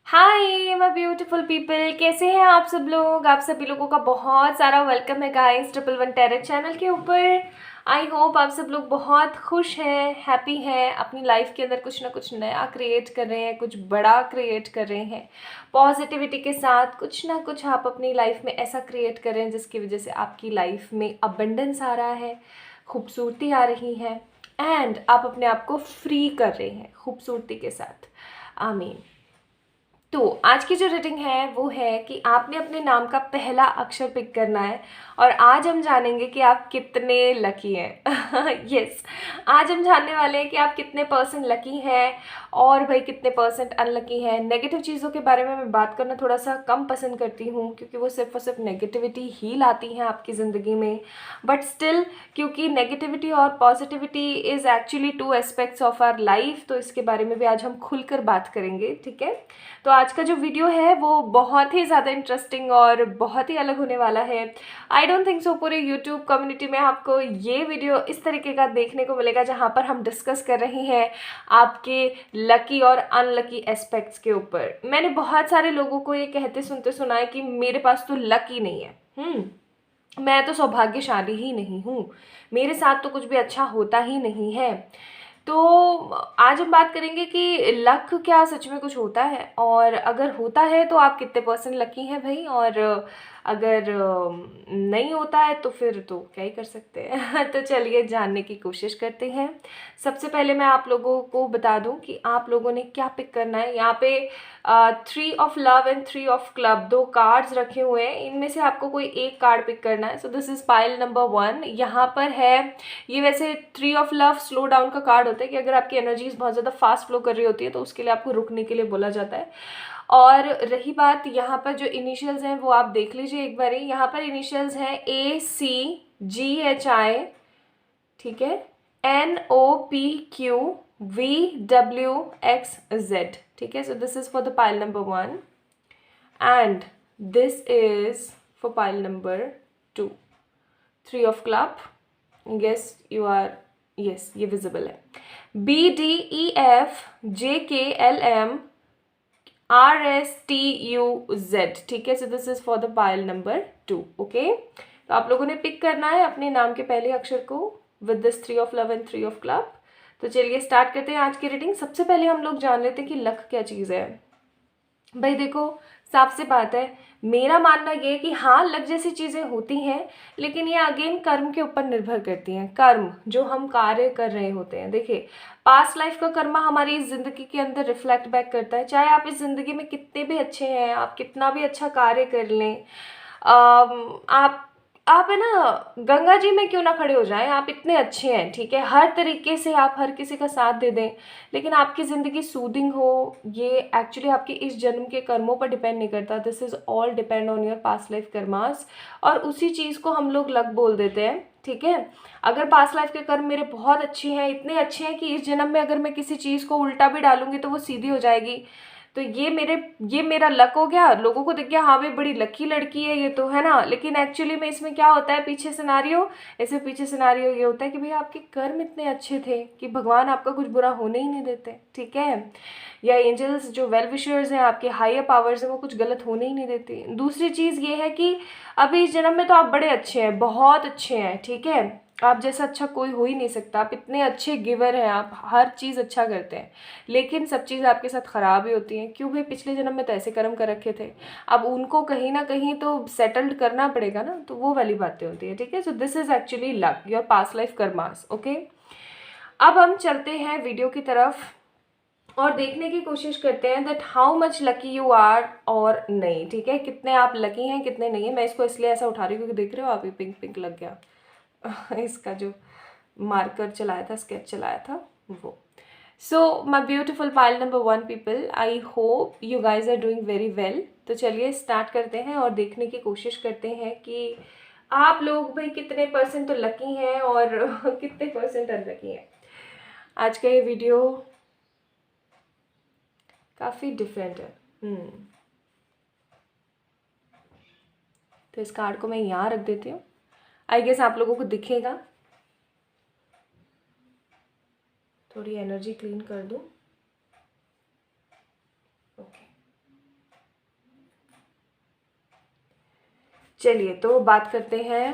Hi my beautiful people, कैसे हैं आप सब लोग। आप सभी लोगों का बहुत सारा वेलकम है guys triple one tarot channel के ऊपर। आई होप आप सब लोग बहुत खुश हैं, हैप्पी हैं, अपनी लाइफ के अंदर कुछ ना कुछ नया क्रिएट कर रहे हैं, कुछ बड़ा क्रिएट कर रहे हैं। पॉजिटिविटी के साथ कुछ ना कुछ आप अपनी लाइफ में ऐसा क्रिएट कर रहे हैं जिसकी वजह से आपकी लाइफ में अबंडेंस आ रहा है, खूबसूरती आ रही है एंड आप अपने आप को फ्री कर रहे हैं खूबसूरती के साथ। आमीन। तो आज की जो रीडिंग है वो है कि आपने अपने नाम का पहला अक्षर पिक करना है और आज हम जानेंगे कि आप कितने लकी हैं। यस, आज हम जानने वाले हैं कि आप कितने परसेंट लकी हैं और भाई कितने परसेंट अनलकी हैं। नेगेटिव चीज़ों के बारे में मैं बात करना थोड़ा सा कम पसंद करती हूँ क्योंकि वो सिर्फ और सिर्फ नेगेटिविटी ही लाती हैं आपकी ज़िंदगी में। बट स्टिल, क्योंकि नेगेटिविटी और positivity is actually two aspects of our life, तो इसके बारे में भी आज हम खुलकर बात करेंगे। ठीक है, तो आज का जो वीडियो है वो बहुत ही ज़्यादा इंटरेस्टिंग और बहुत ही अलग होने वाला है। आई डोंट थिंक सो पूरे यूट्यूब कम्युनिटी में आपको ये वीडियो इस तरीके का देखने को मिलेगा जहाँ पर हम डिस्कस कर रहे हैं आपके लकी और अनलकी एस्पेक्ट्स के ऊपर। मैंने बहुत सारे लोगों को ये कहते सुनते सुना है कि मेरे पास तो लक ही नहीं है, मैं तो सौभाग्यशाली ही नहीं हूँ, मेरे साथ तो कुछ भी अच्छा होता ही नहीं है। तो आज हम बात करेंगे कि लक क्या सच में कुछ होता है, और अगर होता है तो आप कितने परसेंट लकी हैं भाई, और अगर नहीं होता है तो फिर तो क्या ही कर सकते हैं। तो चलिए जानने की कोशिश करते हैं। सबसे पहले मैं आप लोगों को बता दूं कि आप लोगों ने क्या पिक करना है। यहाँ पे 3 of love and 3 of club दो कार्ड्स रखे हुए हैं, इनमें से आपको कोई एक कार्ड पिक करना है। So this is pile number 1। यहाँ पर है, ये वैसे 3 ऑफ लव स्लो डाउन का कार्ड होता है कि अगर आपकी एनर्जीज बहुत ज़्यादा फास्ट फ्लो कर रही होती है तो उसके लिए आपको रुकने के लिए बोला जाता है। और रही बात यहाँ पर जो इनिशियल्स हैं वो आप देख लीजिए एक बारी। यहाँ पर इनिशियल्स हैं ACGHI, ठीक है, NOPQVWXZ, ठीक है। So this is for the pile number 1 and this is for pile number 2। 3 of club, yes you are, yes ये विजिबल है। BDEFJKLMRSTUZ, ठीक है। So this is for the pile number 2। Okay, तो आप लोगों ने पिक करना है अपने नाम के पहले अक्षर को with this 3 of love and 3 of club. तो चलिए स्टार्ट करते हैं आज की रीडिंग। सबसे पहले हम लोग जान लेते हैं कि लक क्या चीज़ है। भाई देखो, साफ सी बात है, मेरा मानना ये कि हाँ लक जैसी चीज़ें होती हैं, लेकिन ये अगेन कर्म के ऊपर निर्भर करती हैं। कर्म जो हम कार्य कर रहे होते हैं, देखिए पास्ट लाइफ का कर्मा हमारी इस जिंदगी के अंदर रिफ्लेक्ट बैक करता है। चाहे आप इस जिंदगी में कितने भी अच्छे हैं, आप कितना भी अच्छा कार्य कर लें, आप आप है ना गंगा जी में क्यों ना खड़े हो जाएं, आप इतने अच्छे हैं, ठीक है, हर तरीके से आप हर किसी का साथ दे दें, लेकिन आपकी ज़िंदगी सूदिंग हो, ये एक्चुअली आपके इस जन्म के कर्मों पर डिपेंड नहीं करता। This is all depend on your past life karmas, और उसी चीज़ को हम लोग लक बोल देते हैं। ठीक है, अगर पास्ट लाइफ के कर्म मेरे बहुत अच्छे हैं, इतने अच्छे हैं कि इस जन्म में अगर मैं किसी चीज़ को उल्टा भी डालूंगी तो वो सीधी हो जाएगी, तो ये मेरा लक हो गया। लोगों को दिख गया हाँ भाई बड़ी लकी लड़की है ये तो, है ना। लेकिन एक्चुअली में इसमें क्या होता है, पीछे सिनारियो, ऐसे पीछे सिनारियो ये होता है कि भाई आपके कर्म इतने अच्छे थे कि भगवान आपका कुछ बुरा होने ही नहीं देते, ठीक है, या एंजल्स जो वेल विशर्स हैं, आपके हायर पावर्स हैं, वो कुछ गलत होने ही नहीं देते। दूसरी चीज़ ये है कि अभी इस जन्म में तो आप बड़े अच्छे हैं, बहुत अच्छे हैं, ठीक है, आप जैसा अच्छा कोई हो ही नहीं सकता, आप इतने अच्छे गिवर हैं, आप हर चीज़ अच्छा करते हैं, लेकिन सब चीज़ आपके साथ ख़राब ही होती हैं। क्यों भाई, पिछले जन्म में तो ऐसे कर्म कर रखे थे, अब उनको कहीं ना कहीं तो सेटल्ड करना पड़ेगा ना, तो वो वाली बातें होती है। ठीक है, so this is actually luck, your past life karmas. Okay, अब हम चलते हैं वीडियो की तरफ और देखने की कोशिश करते हैं that how much lucky you are और नहीं। ठीक है, कितने आप लकी हैं कितने नहीं है। मैं इसको इसलिए ऐसा उठा रही हूँ क्योंकि देख रहे हो आप, ये पिंक पिंक लग गया। इसका जो मार्कर चलाया था, स्केच चलाया था वो। So my beautiful pile number 1 people, I hope you guys are doing very well. तो चलिए स्टार्ट करते हैं और देखने की कोशिश करते हैं कि आप लोग भाई कितने परसेंट तो लकी हैं और कितने परसेंट अनलकी हैं। आज का ये वीडियो काफ़ी डिफरेंट है। तो इस कार्ड को मैं यहाँ रख देती हूँ, आई गेस आप लोगों को दिखेगा। थोड़ी एनर्जी क्लीन कर दूँ। ओके, चलिए तो बात करते हैं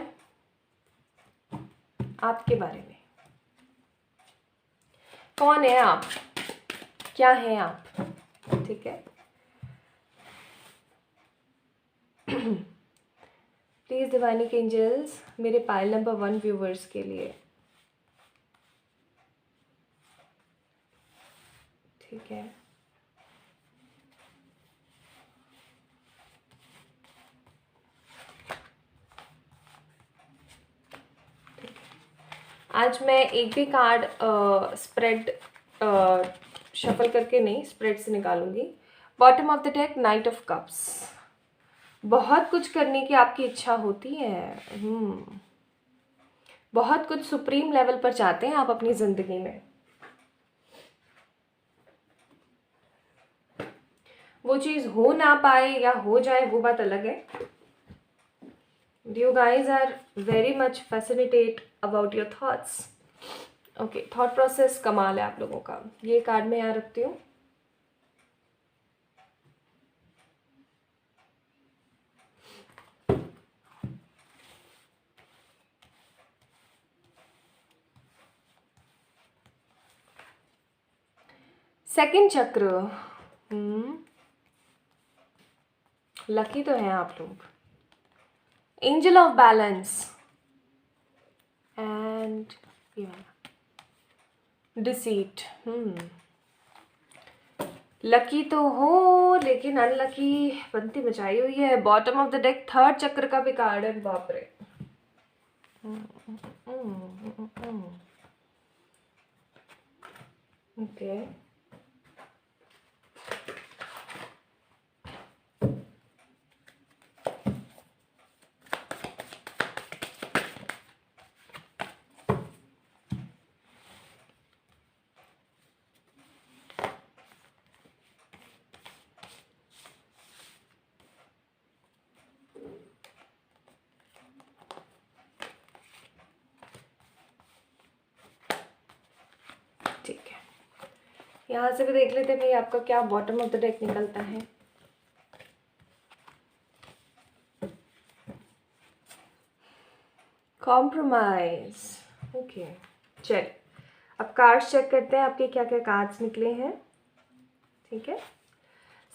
आपके बारे में। कौन है आप, क्या हैं आप, ठीक है। प्लीज़ डिवाइनिक एंजल्स मेरे पाइल नंबर 1 व्यूवर्स के लिए, ठीक है। आज मैं एक भी कार्ड स्प्रेड शफल करके नहीं, स्प्रेड से निकालूंगी। Bottom of the deck, knight of cups. बहुत कुछ करने की आपकी इच्छा होती है, बहुत कुछ सुप्रीम लेवल पर चाहते हैं आप अपनी ज़िंदगी में। वो चीज़ हो ना पाए या हो जाए वो बात अलग है। You guys are very much fascinated about your thoughts. Okay, thought process कमाल है आप लोगों का। ये कार्ड मैं यहाँ रखती हूँ। सेकंड चक्र, लकी तो हैं आप लोग। Angel of balance and deceit. Lucky तो हो लेकिन अनलकी बनती मचाई हुई है। Bottom of the deck, third चक्र का भी कार्ड है, बाप रे। ओके, ठीक है। यहाँ से भी देख लेते हैं भाई आपका क्या बॉटम ऑफ द डेक निकलता है। Compromise, okay. चल अब कार्ड्स चेक करते हैं आपके क्या क्या कार्ड्स निकले हैं, ठीक है।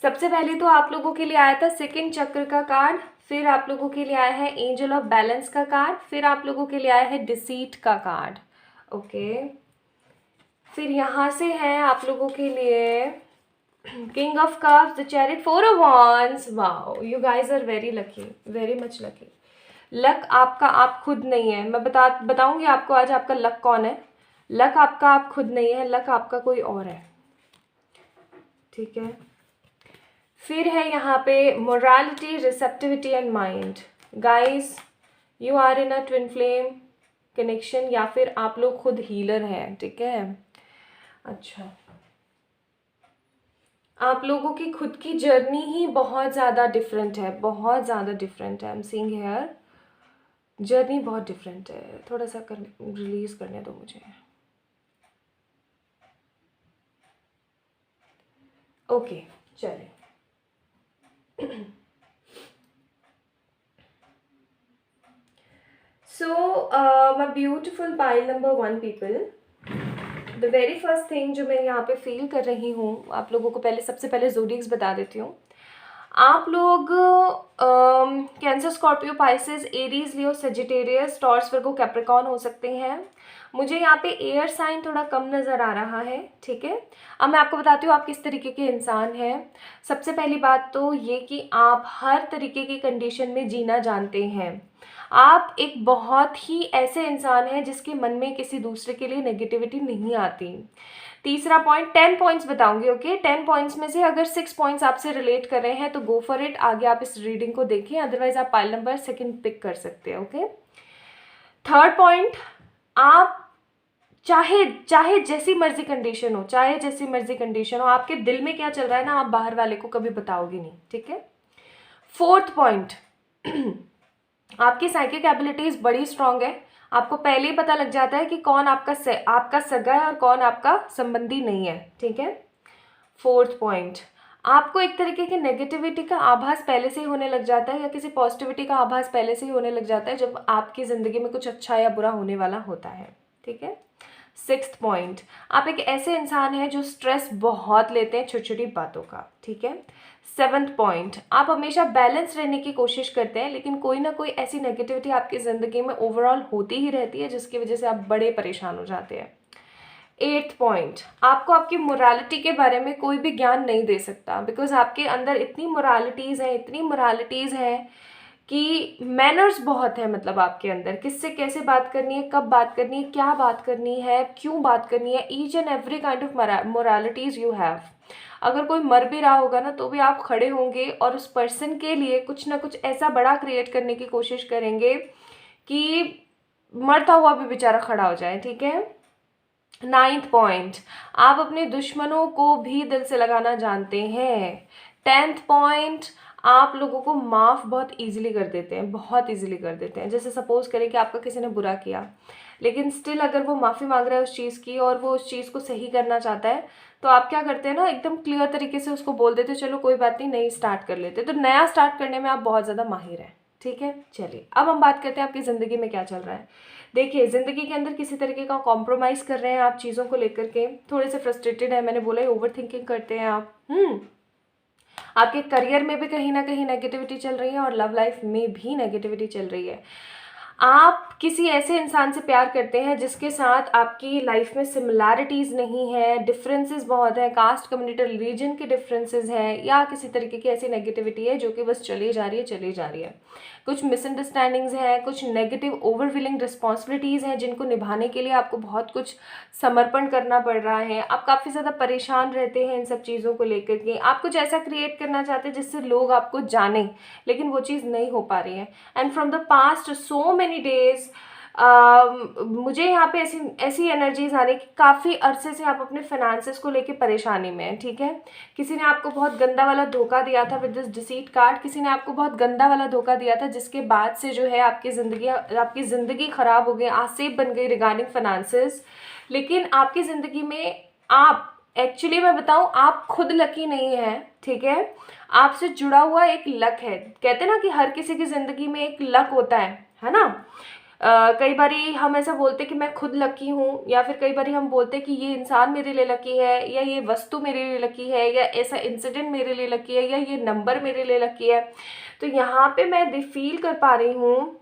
सबसे पहले तो आप लोगों के लिए आया था सेकंड चक्र का कार्ड, फिर आप लोगों के लिए आया है एंजल ऑफ बैलेंस का कार्ड, फिर आप लोगों के लिए आया है डिसीट का कार्ड, ओके। फिर यहाँ से है आप लोगों के लिए king of cups, the chariot, 4 of wands. Wow, you guys are very lucky, very much lucky. Luck आपका आप खुद नहीं है। मैं बताऊंगी आपको आज आपका लक कौन है। लक आपका आप खुद नहीं है, लक आपका कोई और है, ठीक है। फिर है यहाँ पे morality, receptivity and mind. Guys, you are in a twin flame connection, या फिर आप लोग खुद हीलर हैं, ठीक है। अच्छा, आप लोगों की खुद की जर्नी ही बहुत ज़्यादा डिफरेंट है, बहुत ज़्यादा डिफरेंट है। आई एम सीइंग हियर जर्नी बहुत डिफरेंट है। थोड़ा सा रिलीज करने दो मुझे। ओके, चलिए। So my beautiful pile number 1 people, the very first thing जो मैं यहाँ पे फील कर रही हूँ, आप लोगों को पहले सबसे पहले ज़ोडिएक्स बता देती हूँ। आप लोग कैंसर, स्कॉर्पियो, पाइसेस, एरीज, लियो, सेजिटेरियस, टॉरस, वर्गो, कैप्रिकॉर्न हो सकते हैं। मुझे यहाँ पे एयर साइन थोड़ा कम नज़र आ रहा है, ठीक है। अब मैं आपको बताती हूँ आप किस तरीके के इंसान हैं। सबसे पहली बात तो ये कि आप हर तरीके की कंडीशन में जीना जानते हैं। आप एक बहुत ही ऐसे इंसान हैं जिसके मन में किसी दूसरे के लिए नेगेटिविटी नहीं आती। तीसरा पॉइंट, 10 पॉइंट्स बताऊंगी, ओके। 10 पॉइंट्स में से अगर 6 पॉइंट्स आपसे रिलेट कर रहे हैं तो गो फॉर इट, आगे आप इस रीडिंग को देखिए, अदरवाइज आप पाइल नंबर 2 पिक कर सकते हैं, ओके। थर्ड पॉइंट, आप चाहे जैसी मर्जी कंडीशन हो, चाहे जैसी मर्जी कंडीशन हो, आपके दिल में क्या चल रहा है ना, आप बाहर वाले को कभी बताओगे नहीं, ठीक है। फोर्थ पॉइंट, आपकी साइकिक एबिलिटीज बड़ी स्ट्रांग है। आपको पहले ही पता लग जाता है कि कौन आपका सगा है और कौन आपका संबंधी नहीं है, ठीक है। फोर्थ पॉइंट, आपको एक तरीके की नेगेटिविटी का आभास पहले से ही होने लग जाता है या किसी पॉजिटिविटी का आभास पहले से ही होने लग जाता है जब आपकी ज़िंदगी में कुछ अच्छा या बुरा होने वाला होता है। ठीक है। 6th पॉइंट, आप एक ऐसे इंसान हैं जो स्ट्रेस बहुत लेते हैं छोटी छोटी बातों का। ठीक है। 7th पॉइंट, आप हमेशा बैलेंस रहने की कोशिश करते हैं लेकिन कोई ना कोई ऐसी नेगेटिविटी आपकी ज़िंदगी में ओवरऑल होती ही रहती है जिसकी वजह से आप बड़े परेशान हो जाते हैं। 8th पॉइंट, आपको आपकी मोरालिटी के बारे में कोई भी ज्ञान नहीं दे सकता बिकॉज आपके अंदर इतनी मोरालिटीज़ हैं कि मैनर्स बहुत है, मतलब आपके अंदर किससे कैसे बात करनी है, कब बात करनी है, क्या बात करनी है, क्यों बात करनी है, each and every kind of moralities you have. अगर कोई मर भी रहा होगा ना तो भी आप खड़े होंगे और उस पर्सन के लिए कुछ ना कुछ ऐसा बड़ा क्रिएट करने की कोशिश करेंगे कि मरता हुआ भी बेचारा खड़ा हो जाए। ठीक है। 9th पॉइंट, आप अपने दुश्मनों को भी दिल से लगाना जानते हैं। 10th पॉइंट, आप लोगों को माफ़ बहुत इजीली कर देते हैं, बहुत इजीली कर देते हैं। जैसे सपोज करें कि आपका किसी ने बुरा किया लेकिन स्टिल अगर वो माफ़ी मांग रहा है उस चीज़ की और वो उस चीज़ को सही करना चाहता है तो आप क्या करते हैं ना, एकदम क्लियर तरीके से उसको बोल देते चलो कोई बात नहीं, नई स्टार्ट कर लेते। तो नया स्टार्ट करने में आप बहुत ज़्यादा माहिर हैं। ठीक है। चलिए अब हम बात करते हैं आपकी ज़िंदगी में क्या चल रहा है। देखिए ज़िंदगी के अंदर किसी तरीके का कॉम्प्रोमाइज़ कर रहे हैं आप चीज़ों को लेकर के, थोड़े से फ्रस्ट्रेटेड है, मैंने बोला ओवर थिंकिंग करते हैं आप। आपके करियर में भी कहीं ना कहीं नेगेटिविटी चल रही है और लव लाइफ में भी नेगेटिविटी चल रही है। आप किसी ऐसे इंसान से प्यार करते हैं जिसके साथ आपकी लाइफ में सिमिलैरिटीज़ नहीं है, डिफरेंसेस बहुत हैं, कास्ट कम्युनिटी रिलीजन के डिफरेंसेस हैं या किसी तरीके की ऐसी नेगेटिविटी है जो कि बस चली जा रही है। कुछ मिसअंडरस्टैंडिंग्स हैं, कुछ नेगेटिव ओवरविलिंग रिस्पॉन्सिबिलिटीज़ हैं जिनको निभाने के लिए आपको बहुत कुछ समर्पण करना पड़ रहा है। आप काफ़ी ज़्यादा परेशान रहते हैं इन सब चीज़ों को लेकर के। आप कुछ ऐसा क्रिएट करना चाहते हैं जिससे लोग आपको जानें लेकिन वो चीज़ नहीं हो पा रही है। And from the past so many days मुझे यहाँ पे ऐसी ऐसी एनर्जीज आ रही कि काफ़ी अरसे से आप अपने फाइनेंसेस को लेके परेशानी में हैं। ठीक है। किसी ने आपको बहुत गंदा वाला धोखा दिया था विद दिस डिसीट कार्ड, किसी ने आपको बहुत गंदा वाला धोखा दिया था जिसके बाद से जो है आपकी ज़िंदगी ख़राब हो गई, आसेब बन गई रिगार्डिंग फाइनेंसेस। लेकिन आपकी ज़िंदगी में आप एक्चुअली मैं बताऊं आप खुद लकी नहीं है। ठीक है। आपसे जुड़ा हुआ एक लक है। कहते हैं ना कि हर किसी की ज़िंदगी में एक लक होता है ना। कई बारी हम ऐसा बोलते कि मैं खुद लकी हूँ या फिर कई बारी हम बोलते कि ये इंसान मेरे लिए लकी है या ये वस्तु मेरे लिए लकी है या ऐसा इंसिडेंट मेरे लिए लकी है या ये नंबर मेरे लिए लकी है। तो यहाँ पे मैं फील कर पा रही हूँ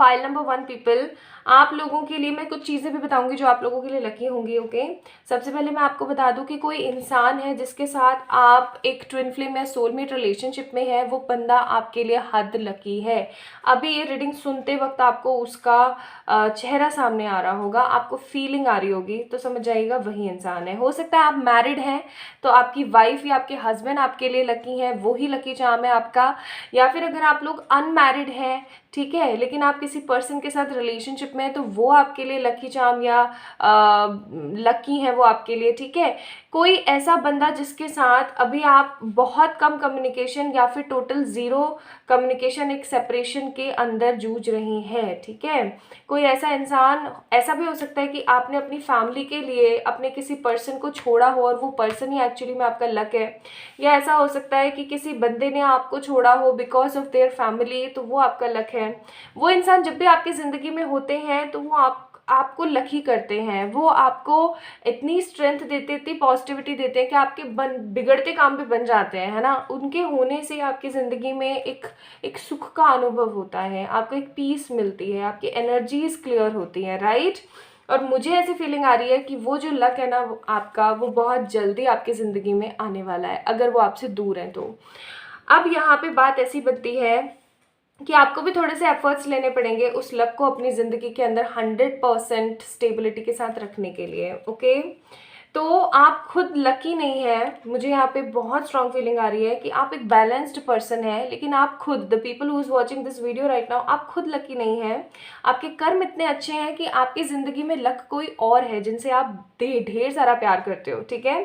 पाइल नंबर 1 पीपल, आप लोगों के लिए मैं कुछ चीज़ें भी बताऊंगी जो आप लोगों के लिए लकी होंगी। ओके। सबसे पहले मैं आपको बता दूं कि कोई इंसान है जिसके साथ आप एक ट्विन फ्लेम या सोलमेट रिलेशनशिप में है, वो बंदा आपके लिए हद लकी है। अभी ये रीडिंग सुनते वक्त आपको उसका चेहरा सामने आ रहा होगा, आपको फीलिंग आ रही होगी, तो समझ जाइएगा वही इंसान है। हो सकता है आप मैरिड हैं तो आपकी वाइफ या आपके हस्बैंड आपके लिए लकी हैं, वो ही लकी चार्म है आपका। या फिर अगर आप लोग अनमैरिड हैं, ठीक है, लेकिन आप किसी पर्सन के साथ रिलेशनशिप में है तो वो आपके लिए लकी चार्म या लकी है वो आपके लिए। ठीक है। कोई ऐसा बंदा जिसके साथ अभी आप बहुत कम कम्युनिकेशन या फिर टोटल ज़ीरो कम्युनिकेशन, एक सेपरेशन के अंदर जूझ रही हैं। ठीक है। कोई ऐसा इंसान, ऐसा भी हो सकता है कि आपने अपनी फैमिली के लिए अपने किसी पर्सन को छोड़ा हो और वो पर्सन ही एक्चुअली में आपका लक है। या ऐसा हो सकता है कि किसी बंदे ने आपको छोड़ा हो बिकॉज ऑफ देयर फैमिली, तो वो आपका लक है। वो इंसान जब भी आपकी ज़िंदगी में होते हैं तो वो आपको लकी करते हैं, वो आपको इतनी स्ट्रेंथ देते, इतनी पॉजिटिविटी देते हैं कि आपके बिगड़ते काम भी बन जाते हैं, है ना। उनके होने से आपकी ज़िंदगी में एक सुख का अनुभव होता है, आपको एक पीस मिलती है, आपकी एनर्जीज क्लियर होती हैं, राइट। और मुझे ऐसी फीलिंग आ रही है कि वो जो लक है ना आपका, वो बहुत जल्दी आपकी ज़िंदगी में आने वाला है अगर वो आपसे दूर है तो। अब यहाँ पे बात ऐसी बनती है कि आपको भी थोड़े से एफर्ट्स लेने पड़ेंगे उस लक को अपनी ज़िंदगी के अंदर 100% स्टेबिलिटी के साथ रखने के लिए। ओके। तो आप खुद लकी नहीं है, मुझे यहाँ पे बहुत स्ट्रॉन्ग फीलिंग आ रही है कि आप एक बैलेंस्ड पर्सन है, लेकिन आप खुद, the people who is watching this video right now, आप खुद लकी नहीं है। आपके कर्म इतने अच्छे हैं कि आपकी ज़िंदगी में लक कोई और है जिनसे आप ढेर सारा प्यार करते हो। ठीक है।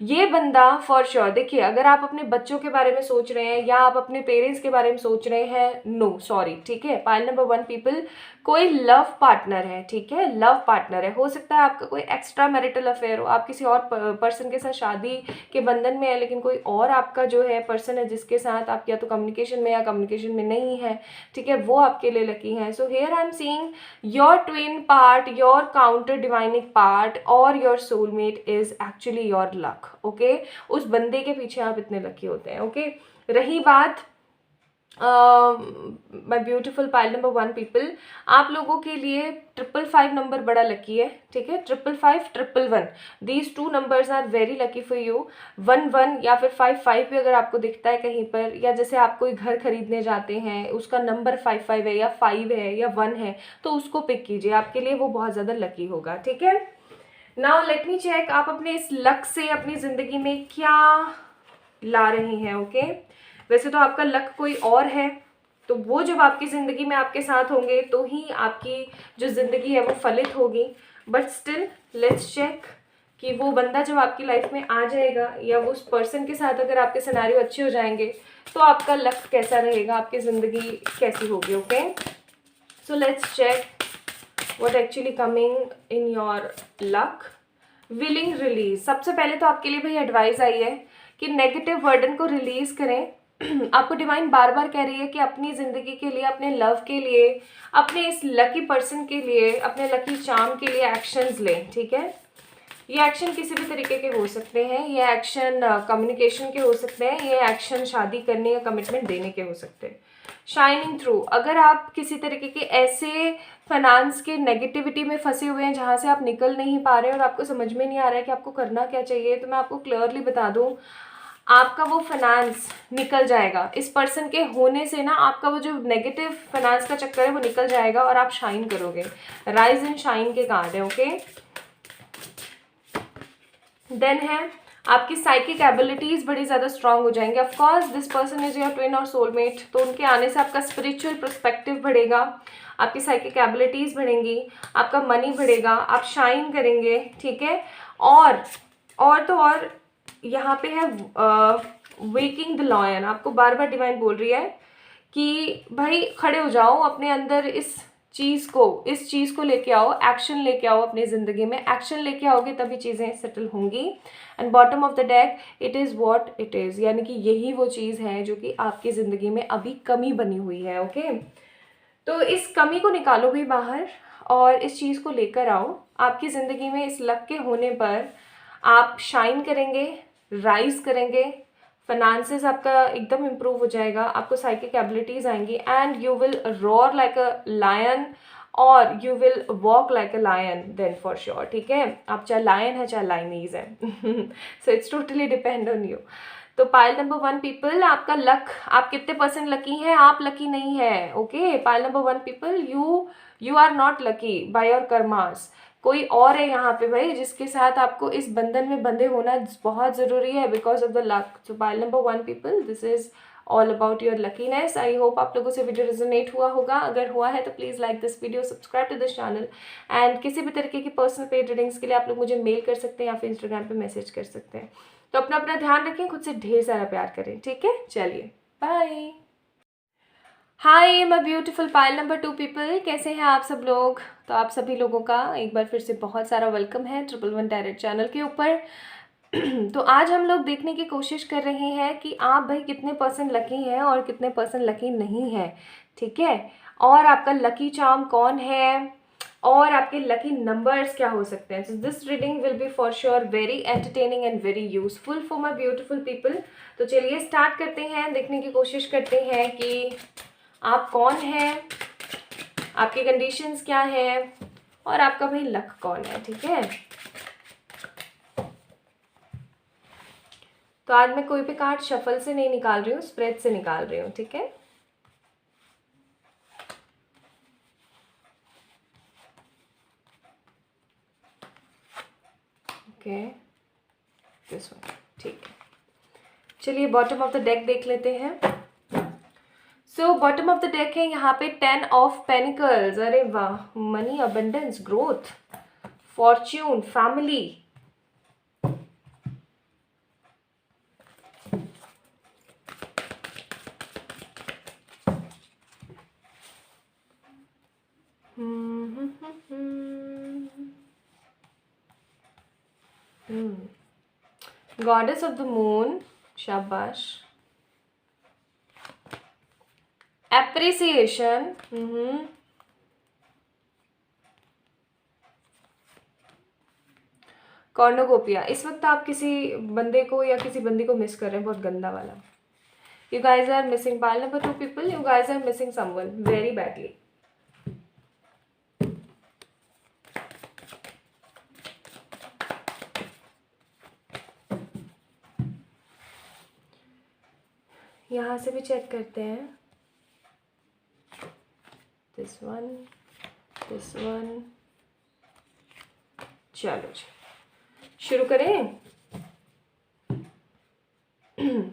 ये बंदा फॉर श्योर, देखिए अगर आप अपने बच्चों के बारे में सोच रहे हैं या आप अपने पेरेंट्स के बारे में सोच रहे हैं, नो सॉरी। ठीक है। पाइल नंबर 1 पीपल, कोई लव पार्टनर है। ठीक है। लव पार्टनर है, हो सकता है आपका कोई एक्स्ट्रा मैरिटल अफेयर हो, आप किसी और पर्सन के साथ शादी के बंधन में है, लेकिन कोई और आपका जो है पर्सन है जिसके साथ आप या तो कम्युनिकेशन में या कम्युनिकेशन में नहीं है, ठीक है, वो आपके लिए लकी है. So here I am seeing your twin part, your counter divinic part और your soulmate is actually your luck. Okay, उस बंदे के पीछे आप इतने लकी होते हैं. ओके, रही बात माई ब्यूटिफुल पाइल नंबर 1 पीपल, आप लोगों के लिए 555 नंबर बड़ा लकी है. ठीक है, 555, 111, these 2 numbers are very lucky for you. 11 या फिर 55 भी अगर आपको दिखता है कहीं पर, या जैसे आप कोई घर खरीदने जाते हैं उसका नंबर 55 है या 5 है या 1 है, तो उसको पिक कीजिए, आपके लिए वो बहुत ज़्यादा लकी होगा. ठीक है, नाउ लेट मी चेक आप अपने इस लक से अपनी ज़िंदगी में क्या ला रहे हैं. ओके, वैसे तो आपका लक कोई और है, तो वो जब आपकी ज़िंदगी में आपके साथ होंगे तो ही आपकी जो ज़िंदगी है वो फलित होगी. बट स्टिल लेट्स चेक कि वो बंदा जब आपकी लाइफ में आ जाएगा या वो उस पर्सन के साथ अगर आपके सिनेरियो अच्छे हो जाएंगे तो आपका लक कैसा रहेगा, आपकी ज़िंदगी कैसी होगी. Okay, so let's check what actually coming in your luck. Willing release. सबसे पहले तो आपके लिए भाई एडवाइस आई है कि नेगेटिव बर्डन को रिलीज करें. आपको डिवाइन बार बार कह रही है कि अपनी ज़िंदगी के लिए, अपने लव के लिए, अपने इस लकी पर्सन के लिए, अपने लकी चार्म के लिए एक्शंस लें. ठीक है, ये एक्शन किसी भी तरीके के हो सकते हैं, ये एक्शन कम्युनिकेशन के हो सकते हैं, ये एक्शन शादी करने या कमिटमेंट देने के हो सकते हैं. Shining through. अगर आप किसी तरीके के ऐसे फाइनेंस के नेगेटिविटी में फंसे हुए हैं जहाँ से आप निकल नहीं पा रहे और आपको समझ में नहीं आ रहा है कि आपको करना क्या चाहिए, तो मैं आपको क्लियरली बता दूँ, आपका वो फाइनेंस निकल जाएगा. इस पर्सन के होने से ना आपका वो जो नेगेटिव फाइनेंस का चक्कर है वो निकल जाएगा और आप शाइन करोगे. राइज एंड शाइन के कार्ड है. ओके, देन है आपकी साइकिक एबिलिटीज़ बड़ी ज़्यादा स्ट्रांग हो जाएंगे. Of course this person is your twin और सोलमेट, तो उनके आने से आपका स्पिरिचुअल पर्सपेक्टिव बढ़ेगा, आपकी साइकिक एबिलिटीज़ बढ़ेंगी, आपका मनी बढ़ेगा, आप शाइन करेंगे. ठीक है, और यहाँ पे है वेकिंग द लॉयन. आपको बार बार डिवाइन बोल रही है कि भाई खड़े हो जाओ, अपने अंदर इस चीज़ को लेके आओ, एक्शन लेके आओ अपनी ज़िंदगी में. एक्शन लेके आओगे तभी चीज़ें सेटल होंगी. And bottom of the deck, it is what it is, यानी कि यही वो चीज़ है जो कि आपकी ज़िंदगी में अभी कमी बनी हुई है. ओके, तो इस कमी को निकालो भी बाहर और इस चीज़ को लेकर आओ. आपकी ज़िंदगी में इस लक के होने पर आप शाइन करेंगे, राइज करेंगे, फाइनेंसेस आपका एकदम इम्प्रूव हो जाएगा, आपको साइकिक एबिलिटीज़ आएंगी and you will roar like a lion और you will walk like a lion then for sure. ठीक है, आप चाहे लायन है चाहे लाइनीज है. So it's totally depend on you. तो पाइल नंबर 1 पीपल, आपका लक, आप कितने % लकी हैं, आप लकी नहीं है. Okay, pile number 1 people, you are not lucky by your karmas. कोई और है यहाँ पे भाई जिसके साथ आपको इस बंधन में बंधे होना बहुत ज़रूरी है because of the luck. So pile number 1 people, this is all about your luckiness. I hope आप लोगों से वीडियो रिजोनेट हुआ होगा. अगर हुआ है तो please like this video, subscribe to this channel and किसी भी तरीके की पर्सनल पेड रीडिंग्स के लिए आप लोग मुझे मेल कर सकते हैं या फिर इंस्टाग्राम पे मैसेज कर सकते हैं. तो अपना अपना ध्यान रखें, खुद से ढेर सारा प्यार करें. ठीक है, चलिए bye. Hi my beautiful pile number 2 people, कैसे हैं आप सब लोग. तो आप सभी लोगों का एक बार फिर से बहुत सारा वेलकम है 111 डायरेक्ट चैनल के ऊपर. तो आज हम लोग देखने की कोशिश कर रहे हैं कि आप भाई कितने % लकी हैं और कितने % लकी नहीं है. ठीक है, और आपका लकी चार्म कौन है और आपके लकी नंबर्स क्या हो सकते हैं. So this reading will be for sure very entertaining and very useful for my beautiful people. तो चलिए स्टार्ट करते हैं, देखने की कोशिश करते हैं कि आप कौन हैं, आपकी कंडीशंस क्या हैं और आपका भाई लक कौन है. ठीक है, तो आज मैं कोई भी कार्ड शफल से नहीं निकाल रही हूँ, स्प्रेड से निकाल रही हूँ. ठीक है, ओके, दिस वन. ठीक है, चलिए बॉटम ऑफ द डेक देख लेते हैं. So bottom of the deck है यहाँ पे 10 ऑफ पेनिकल्स. अरे वाह, money, abundance, growth, fortune, family. Goddess of the moon, शाबाश। Appreciation, cornucopia. इस वक्त आप किसी बंदे को या किसी बंदी को मिस कर रहे हैं, बहुत गंदा वाला। You guys are missing pile number 2 people, you guys are missing someone very badly. यहाँ से भी चेक करते हैं, दिस वन, दिस वन। चलो जी शुरू करें।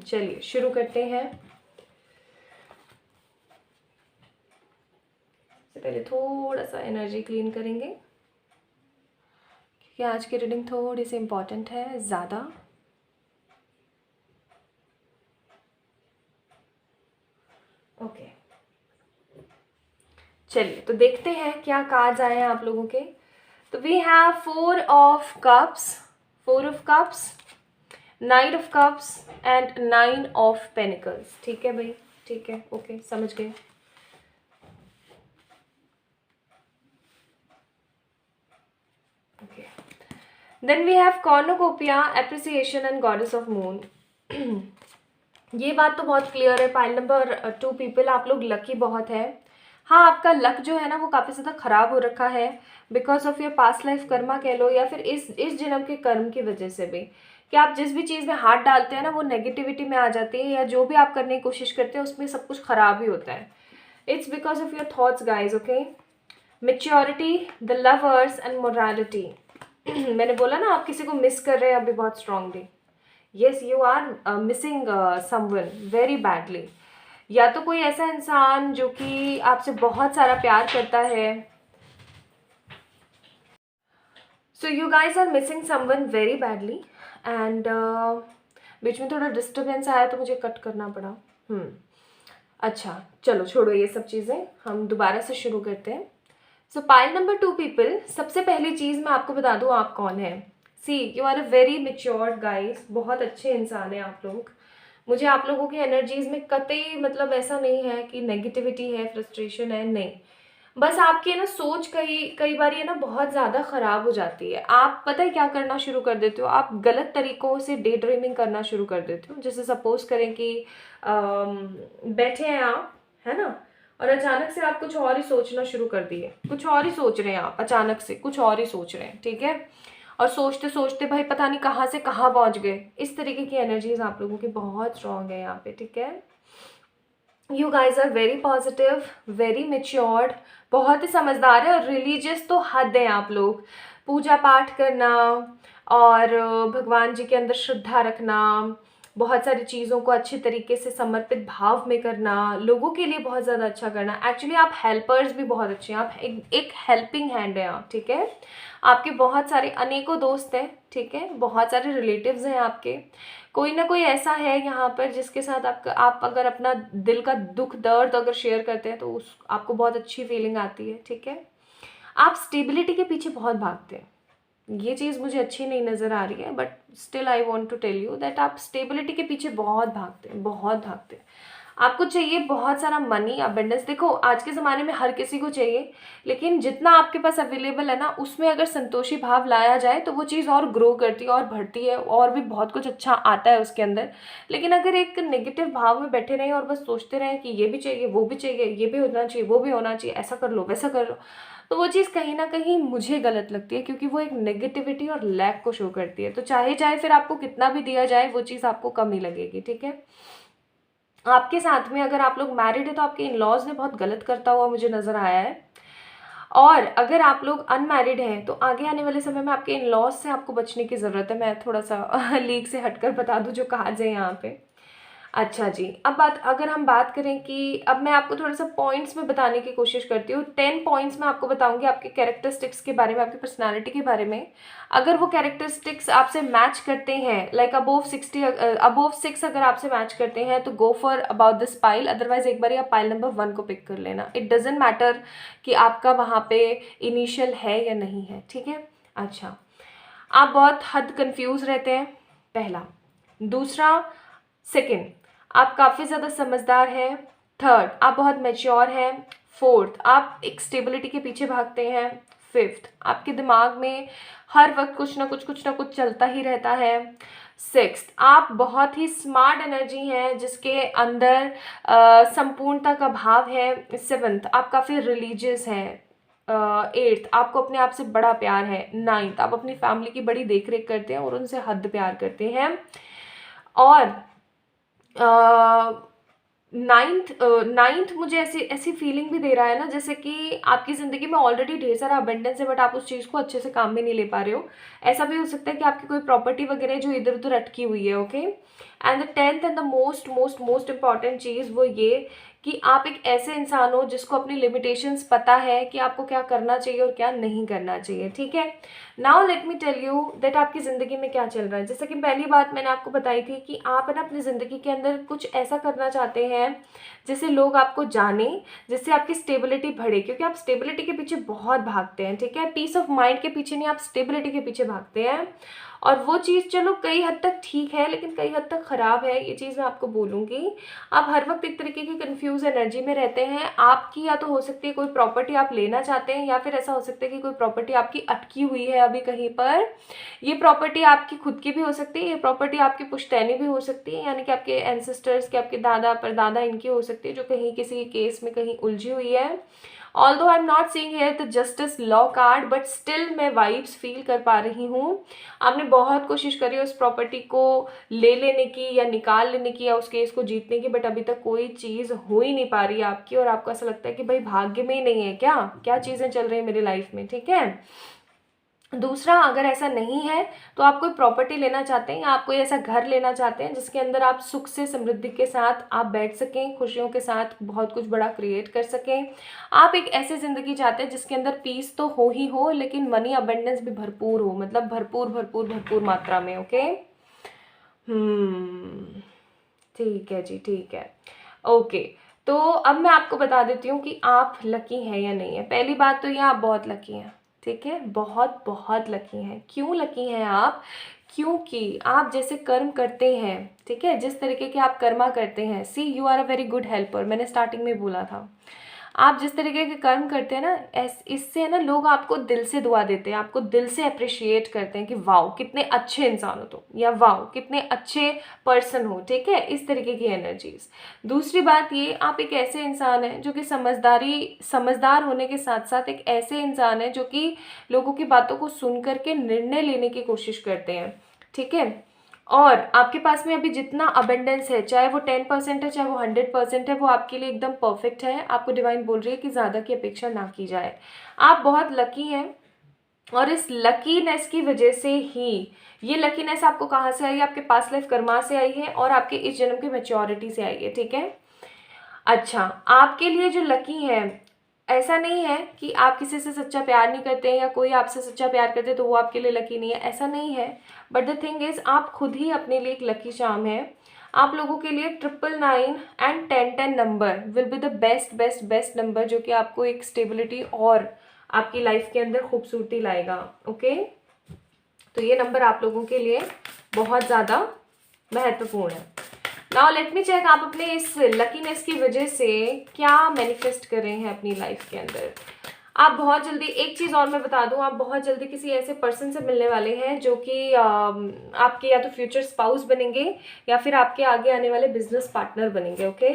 चलिए शुरू करते हैं। सबसे पहले थोड़ा सा एनर्जी क्लीन करेंगे क्योंकि आज की रीडिंग थोड़ी सी इम्पॉर्टेंट है ज़्यादा। ओके चलिए तो देखते हैं क्या कार्ड्स आए हैं आप लोगों के। तो we have 4 of cups, 4 of cups, 9 of cups and 9 of pentacles। ठीक है भाई, ठीक है, ओके समझ गए। Okay then we have cornucopia, appreciation and goddess of moon. ये बात तो बहुत क्लियर है पाइल नंबर 2 पीपल, आप लोग लकी बहुत है। हाँ आपका लक जो है ना वो काफ़ी ज़्यादा ख़राब हो रखा है because of your past life Karma कह लो, या फिर इस जन्म के कर्म की वजह से भी, कि आप जिस भी चीज़ में हाथ डालते हैं ना वो नेगेटिविटी में आ जाती है, या जो भी आप करने की कोशिश करते हैं उसमें सब कुछ ख़राब ही होता है। It's because of your thoughts guys. Okay maturity, the lovers and morality. मैंने बोला ना आप किसी को मिस कर रहे हैं अभी बहुत strongly. Yes you are missing someone very badly. या तो कोई ऐसा इंसान जो कि आपसे बहुत सारा प्यार करता है। So you guys are missing someone very badly and बीच में थोड़ा डिस्टर्बेंस आया तो मुझे कट करना पड़ा। अच्छा चलो छोड़ो ये सब चीज़ें, हम दोबारा से शुरू करते हैं। सो पाइल नंबर 2 पीपल, सबसे पहली चीज़ मैं आपको बता दूँ आप कौन है। See you are a very matured guys, बहुत अच्छे इंसान हैं आप लोग। मुझे आप लोगों की एनर्जीज में कतई मतलब ऐसा नहीं है कि नेगेटिविटी है, फ्रस्ट्रेशन है, नहीं। बस आपकी ना सोच कई बार ये ना बहुत ज़्यादा ख़राब हो जाती है। आप पता है क्या करना शुरू कर देते हो, आप गलत तरीक़ों से डे ड्रीमिंग करना शुरू कर देते हो। जैसे सपोज करें कि बैठे हैं आप, है ना, और अचानक से आप कुछ और ही सोचना शुरू कर दिए, कुछ और ही सोच रहे हैं आप, अचानक से कुछ और ही सोच रहे हैं, ठीक है, और सोचते सोचते भाई पता नहीं कहाँ से कहाँ पहुँच गए। इस तरीके की एनर्जीज आप लोगों की बहुत स्ट्रांग है यहाँ पे, ठीक है। You guys are very positive, very matured, बहुत ही समझदार है, और रिलीजियस तो हद है आप लोग। पूजा पाठ करना और भगवान जी के अंदर श्रद्धा रखना, बहुत सारी चीज़ों को अच्छे तरीके से समर्पित भाव में करना, लोगों के लिए बहुत ज़्यादा अच्छा करना। एक्चुअली आप हेल्पर्स भी बहुत अच्छे हैं, आप एक हेल्पिंग हैंड हैं आप, ठीक है। आपके बहुत सारे अनेकों दोस्त हैं, ठीक है, बहुत सारे रिलेटिव्स हैं आपके। कोई ना कोई ऐसा है यहाँ पर जिसके साथ आप अगर अपना दिल का दुख दर्द अगर शेयर करते हैं तो आपको बहुत अच्छी फीलिंग आती है, ठीक है। आप स्टेबिलिटी के पीछे बहुत भागते हैं, ये चीज़ मुझे अच्छी नहीं नज़र आ रही है, but still I want to tell you that आप स्टेबिलिटी के पीछे बहुत भागते हैं, बहुत भागते हैं। आपको चाहिए बहुत सारा मनी, अबंडेंस। देखो आज के ज़माने में हर किसी को चाहिए, लेकिन जितना आपके पास अवेलेबल है ना उसमें अगर संतोषी भाव लाया जाए तो वो चीज़ और ग्रो करती है और बढ़ती है, और भी बहुत कुछ अच्छा आता है उसके अंदर। लेकिन अगर एक नेगेटिव भाव में बैठे रहें और बस सोचते रहें कि ये भी चाहिए, वो भी चाहिए, ये भी होना चाहिए, वो भी होना चाहिए, ऐसा कर लो, वैसा कर लो, तो वो चीज़ कहीं ना कहीं मुझे गलत लगती है, क्योंकि वो एक नेगेटिविटी और लैक को शो करती है। तो चाहे फिर आपको कितना भी दिया जाए वो चीज़ आपको कम ही लगेगी, ठीक है। आपके साथ में अगर आप लोग मैरिड है तो आपके इन लॉज ने बहुत गलत करता हुआ मुझे नज़र आया है, और अगर आप लोग अनमैरिड हैं तो आगे आने वाले समय में आपके इन लॉज से आपको बचने की ज़रूरत है। मैं थोड़ा सा लीक से हटकर बता दूं जो कहा जाए यहाँ पे। अच्छा जी, अब अगर हम बात करें कि अब मैं आपको थोड़ा सा पॉइंट्स में बताने की कोशिश करती हूँ। 10 पॉइंट्स मैं आपको बताऊंगी आपके कैरेक्टरिस्टिक्स के बारे में, आपकी पर्सनालिटी के बारे में। अगर वो कैरेक्टरिस्टिक्स आपसे मैच करते हैं, लाइक अबोव 6 अगर आपसे मैच करते हैं तो go for about this pile, otherwise एक बार आप पाइल नंबर 1 को पिक कर लेना। इट डजेंट मैटर कि आपका वहाँ पे इनिशियल है या नहीं है, ठीक है। अच्छा आप बहुत हद कंफ्यूज रहते हैं, पहला। दूसरा, सेकंड, आप काफ़ी ज़्यादा समझदार हैं। थर्ड, आप बहुत मैच्योर हैं। फोर्थ, आप एक स्टेबिलिटी के पीछे भागते हैं। फिफ्थ, आपके दिमाग में हर वक्त कुछ ना कुछ चलता ही रहता है। सिक्स्थ, आप बहुत ही स्मार्ट एनर्जी हैं जिसके अंदर संपूर्णता का भाव है। सेवन्थ, आप काफ़ी रिलीजियस हैं। एट्थ, आपको अपने आप से बड़ा प्यार है। नाइन्थ, आप अपनी फैमिली की बड़ी देख रेख करते हैं और उनसे हद प्यार करते हैं। और नाइन्थ मुझे ऐसी ऐसी फीलिंग भी दे रहा है ना, जैसे कि आपकी ज़िंदगी में ऑलरेडी ढेर सारा अबंडेंस है, बट आप उस चीज़ को अच्छे से काम में नहीं ले पा रहे हो। ऐसा भी हो सकता है कि आपकी कोई प्रॉपर्टी वगैरह जो इधर उधर अटकी हुई है। Okay. And the tenth and the most most most important चीज़ वो ये कि आप एक ऐसे इंसान हो जिसको अपनी लिमिटेशंस पता है कि आपको क्या करना चाहिए और क्या नहीं करना चाहिए। ठीक है। Now let me tell you that आपकी ज़िंदगी में क्या चल रहा है। जैसे कि पहली बात मैंने आपको बताई थी कि आप है ना अपनी ज़िंदगी के अंदर कुछ ऐसा करना चाहते हैं जिससे लोग आपको जाने, जिससे आपकी स्टेबिलिटी बढ़े, क्योंकि आप स्टेबिलिटी के पीछे बहुत भागते हैं। ठीक है। पीस ऑफ माइंड के पीछे नहीं, आप स्टेबिलिटी के पीछे भागते हैं। और वो चीज़ चलो कई हद तक ठीक है, लेकिन कई हद तक ख़राब है, ये चीज़ मैं आपको बोलूँगी। आप हर वक्त एक तरीके की कंफ्यूज एनर्जी में रहते हैं। आपकी या तो हो सकती है कोई प्रॉपर्टी आप लेना चाहते हैं, या फिर ऐसा हो सकता है कि कोई प्रॉपर्टी आपकी अटकी हुई है अभी कहीं पर। ये प्रॉपर्टी आपकी खुद की भी हो सकती है, ये प्रॉपर्टी आपकी पुश्तैनी भी हो सकती है, यानी कि आपके एंसेस्टर्स के, आपके दादा परदादा इनकी हो सकती है, जो कहीं किसी केस में कहीं उलझी हुई है। Although I am not seeing here the justice law card, but still मैं वाइब्स फील कर पा रही हूँ। आपने बहुत कोशिश करी उस प्रॉपर्टी को ले लेने की या निकाल लेने की या उस केस को जीतने की, बट अभी तक कोई चीज़ हो ही नहीं पा रही है आपकी, और आपको ऐसा लगता है कि भाई भाग्य में ही नहीं है क्या, क्या चीज़ें चल रही है मेरी लाइफ में। ठीक है। दूसरा, अगर ऐसा नहीं है तो आप कोई प्रॉपर्टी लेना चाहते हैं या आप कोई ऐसा घर लेना चाहते हैं जिसके अंदर आप सुख से समृद्धि के साथ आप बैठ सकें, खुशियों के साथ बहुत कुछ बड़ा क्रिएट कर सकें। आप एक ऐसी ज़िंदगी चाहते हैं जिसके अंदर पीस तो हो ही हो, लेकिन मनी अबंडेंस भी भरपूर हो, मतलब भरपूर भरपूर भरपूर मात्रा में। ओके। ठीक है जी, ठीक है। ओके। तो अब मैं आपको बता देती हूँ कि आप लकी हैं या नहीं है। पहली बात तो ये, आप बहुत लकी हैं। ठीक है। बहुत बहुत लकी हैं। क्यों लकी हैं आप? क्योंकि आप जैसे कर्म करते हैं, ठीक है, जिस तरीके के आप कर्मा करते हैं, see you are a very good helper, मैंने स्टार्टिंग में बोला था। आप जिस तरीके के कर्म करते हैं ना, इससे ना लोग आपको दिल से दुआ देते हैं, आपको दिल से अप्रिशिएट करते हैं कि वाओ कितने अच्छे इंसान हो तुम, या वाओ कितने अच्छे पर्सन हो। ठीक है। इस तरीके की एनर्जीज। दूसरी बात ये, आप एक ऐसे इंसान हैं जो कि समझदार होने के साथ साथ एक ऐसे इंसान है जो कि लोगों की बातों को सुन करके निर्णय लेने की कोशिश करते हैं। ठीक है। और आपके पास में अभी जितना अबेंडेंस है, चाहे वो 10% है चाहे वो 100% है, वो आपके लिए एकदम परफेक्ट है। आपको डिवाइन बोल रही है कि ज़्यादा की अपेक्षा ना की जाए। आप बहुत लकी हैं, और इस लकीनेस की वजह से ही, ये लकीनेस आपको कहाँ से आई है? आपके पास लाइफ कर्मा से आई है और आपके इस जन्म की मैच्योरिटी से आई है। ठीक है। अच्छा, आपके लिए जो लकी है, ऐसा नहीं है कि आप किसी से सच्चा प्यार नहीं करते हैं या कोई आपसे सच्चा प्यार करते हैं तो वो आपके लिए लकी नहीं है, ऐसा नहीं है। बट द थिंग इज, आप खुद ही अपने लिए एक लकी चार्म है। आप लोगों के लिए 999 and 1010 number will be the best best best number, जो कि आपको एक स्टेबिलिटी और आपकी लाइफ के अंदर खूबसूरती लाएगा। ओके। तो ये नंबर आप लोगों के लिए बहुत ज़्यादा महत्वपूर्ण है। नाउ लेट मी चेक, आप अपने इस लकीनेस की वजह से क्या मैनिफेस्ट कर रहे हैं अपनी लाइफ के अंदर। आप बहुत जल्दी, एक चीज़ और मैं बता दूं, आप बहुत जल्दी किसी ऐसे पर्सन से मिलने वाले हैं जो कि आपके या तो फ्यूचर स्पाउस बनेंगे या फिर आपके आगे आने वाले बिजनेस पार्टनर बनेंगे। Okay.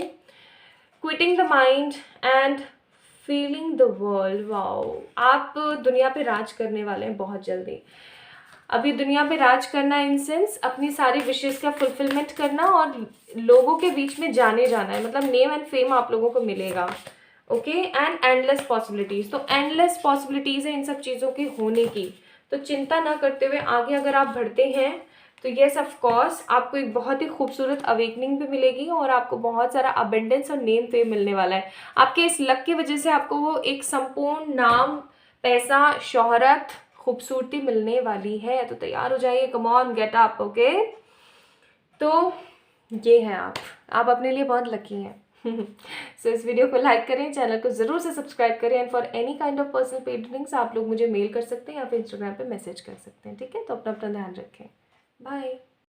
Quitting the mind and feeling the world. Wow, आप दुनिया पे राज करने वाले हैं बहुत जल्दी। अभी दुनिया पे राज करना इन सेंस अपनी सारी विशेष का फुलफिलमेंट करना और लोगों के बीच में जाने जाना है, मतलब नेम एंड फेम आप लोगों को मिलेगा। ओके। एंड एंडलेस पॉसिबिलिटीज, तो एंडलेस पॉसिबिलिटीज है इन सब चीज़ों की होने की। तो चिंता ना करते हुए आगे अगर आप बढ़ते हैं तो येस ऑफ कोर्स आपको एक बहुत ही खूबसूरत अवेकनिंग भी मिलेगी और आपको बहुत सारा अबेंडेंस और नेम फेम मिलने वाला है। आपके इस लक की वजह से आपको वो एक संपूर्ण नाम, पैसा, शोहरत, खूबसूरती मिलने वाली है। तो तैयार हो जाइए, come on get up. Okay. तो ये है आप अपने लिए बहुत लकी हैं। सो इस वीडियो को लाइक करें, चैनल को ज़रूर से सब्सक्राइब करें and for any kind of personal paid readings आप लोग मुझे मेल कर सकते हैं या फिर इंस्टाग्राम पे मैसेज कर सकते हैं। ठीक है, तो अपना अपना ध्यान रखें। बाय।